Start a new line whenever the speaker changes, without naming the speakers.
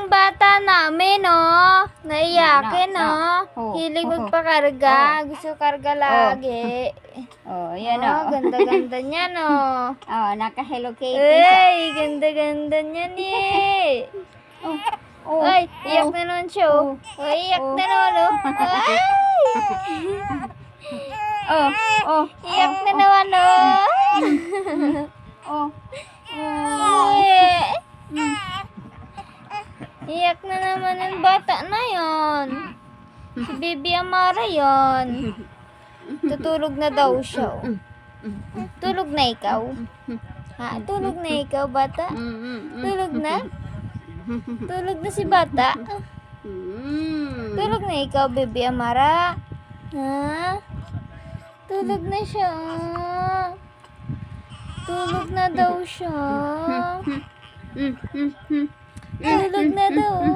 yung bata namin, oh. Naiyakin, oh. Hilig magpakarga. Gusto karga lagi.
Yan
Oh, ganda-ganda niyan, oh.
Naka-Hello Kitty siya.
Ay, ganda-ganda niyan, eh. Ay, iyak na naman siya, oh. Ay, iyak na naman, oh. Ay! Iyak na naman, oh. Ay. Iyak na naman ang bata na yon. Si Baby Amara yon. Tutulog na daw siya. Oh. Tulog na ikaw? Ha? Tulog na ikaw, bata? Tulog na? Tulog na si bata? Tulog na ikaw, Baby Amara? Ha? Tulog na siya. Tulog na daw siya. Tulog na daw.